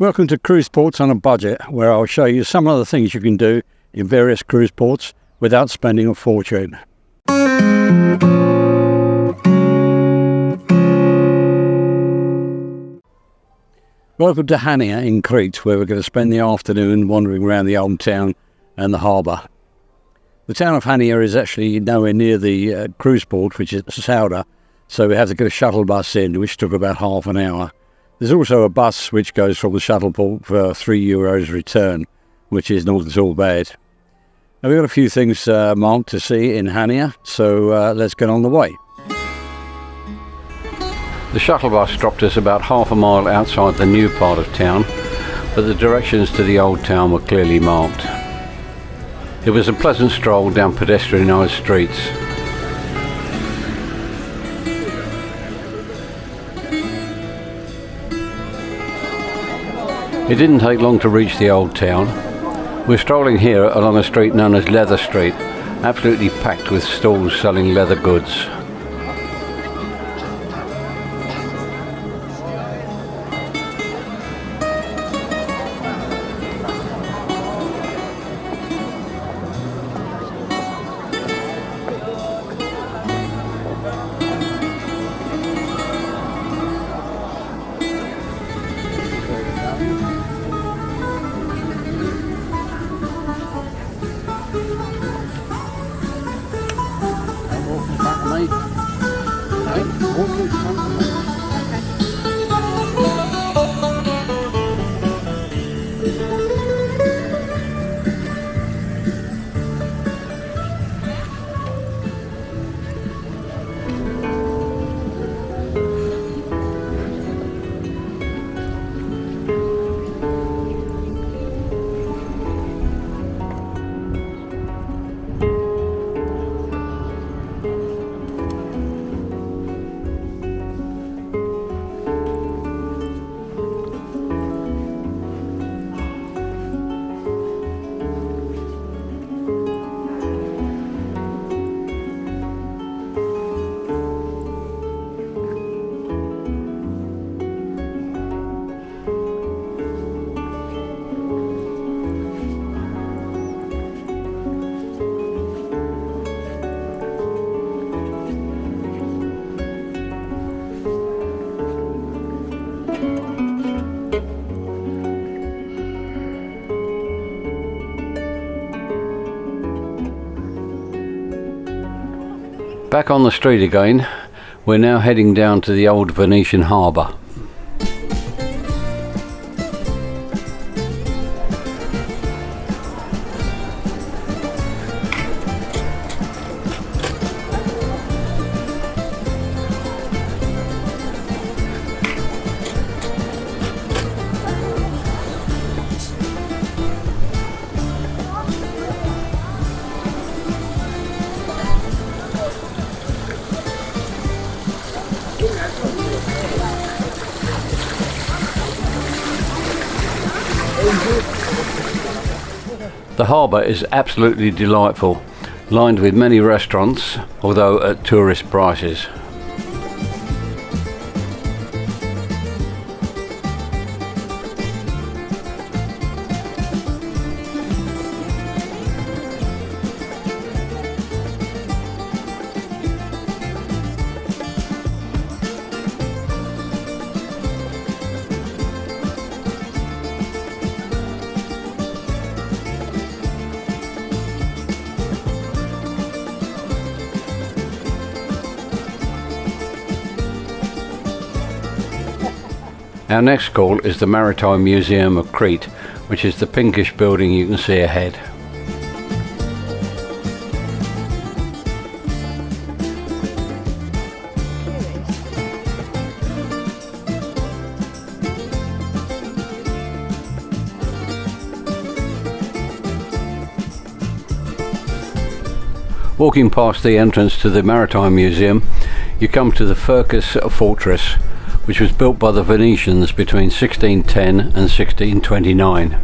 Welcome to Cruise Ports on a Budget, where I'll show you some of the things you can do in various cruise ports without spending a fortune. Welcome to CHANIA in Crete, where we're going to spend the afternoon wandering around the old town and the harbour. The town of CHANIA is actually nowhere near the cruise port, which is Sauda, so we have to get a shuttle bus in, which took about half an hour. There's also a bus which goes from the shuttle port for €3 return, which is not at all bad. Now, we've got a few things marked to see in CHANIA, so let's get on the way. The shuttle bus dropped us about half a mile outside the new part of town, but the directions to the old town were clearly marked. It was a pleasant stroll down pedestrianised streets. It didn't take long to reach the old town. We're strolling here along a street known as Leather Street, absolutely packed with stalls selling leather goods. Back on the street again, we're now heading down to the old Venetian harbour. The harbour is absolutely delightful, lined with many restaurants, although at tourist prices. Our next call is the Maritime Museum of Crete, which is the pinkish building you can see ahead. Walking past the entrance to the Maritime Museum, you come to the Firkus Fortress, which was built by the Venetians between 1610 and 1629.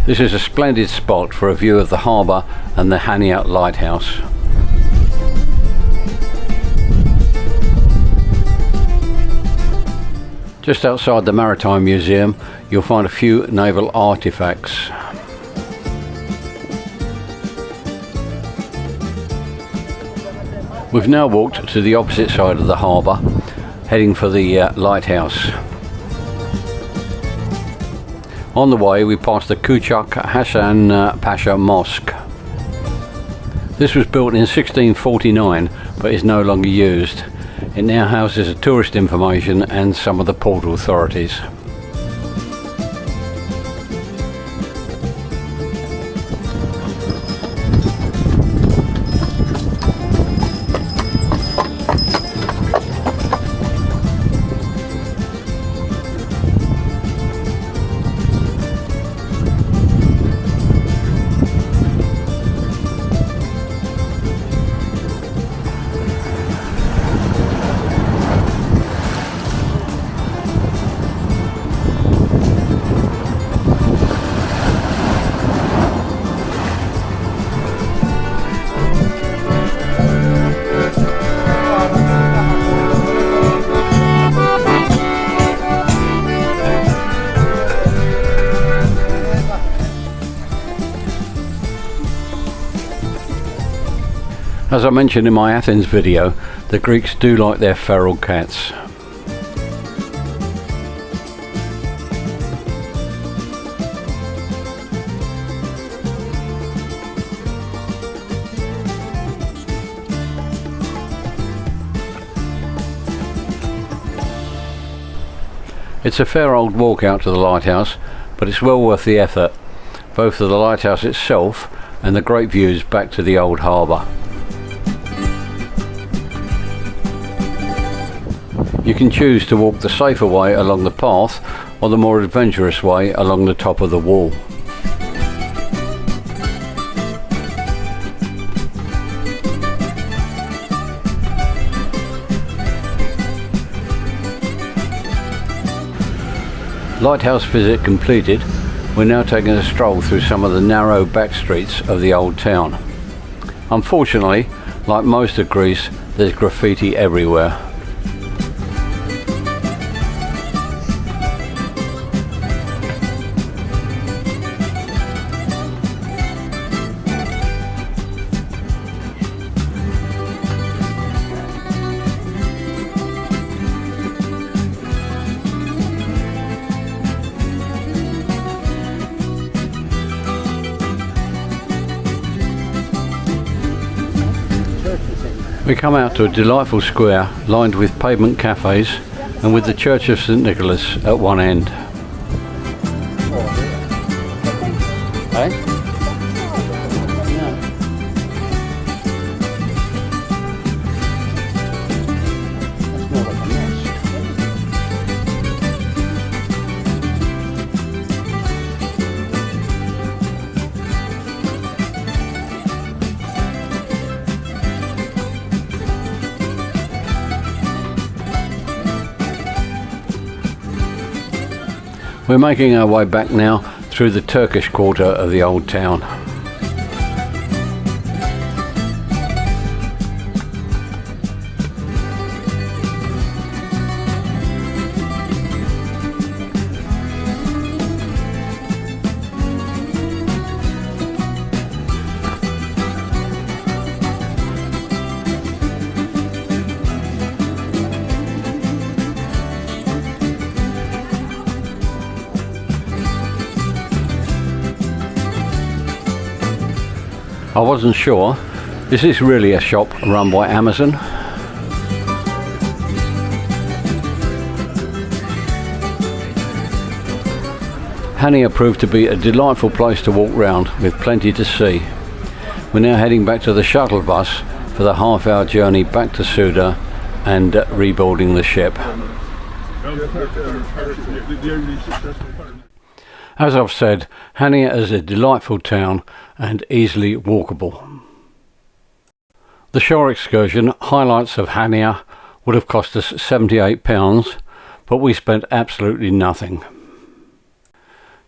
This is a splendid spot for a view of the harbour and the CHANIA lighthouse. Just outside the Maritime Museum you'll find a few naval artefacts. We've now walked to the opposite side of the harbour, heading for the lighthouse. On the way we passed the Küçük Hasan Pasha Mosque. This was built in 1649 but is no longer used. It now houses tourist information and some of the port authorities. As I mentioned in my Athens video, the Greeks do like their feral cats. It's a fair old walk out to the lighthouse, but it's well worth the effort, both for the lighthouse itself and the great views back to the old harbour. You can choose to walk the safer way along the path or the more adventurous way along the top of the wall. Lighthouse visit completed, we're now taking a stroll through some of the narrow back streets of the old town. Unfortunately, like most of Greece, there's graffiti everywhere. We come out to a delightful square lined with pavement cafes and with the Church of St Nicholas at one end. Hey? We're making our way back now through the Turkish quarter of the old town. I wasn't sure, is this really a shop run by Amazon? CHANIA proved to be a delightful place to walk round with plenty to see. We're now heading back to the shuttle bus for the half-hour journey back to Suda and rebuilding the ship. As I've said, CHANIA is a delightful town and easily walkable. The shore excursion, Highlights of CHANIA, would have cost us £78, but we spent absolutely nothing.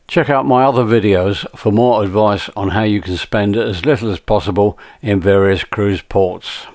Check out my other videos for more advice on how you can spend as little as possible in various cruise ports.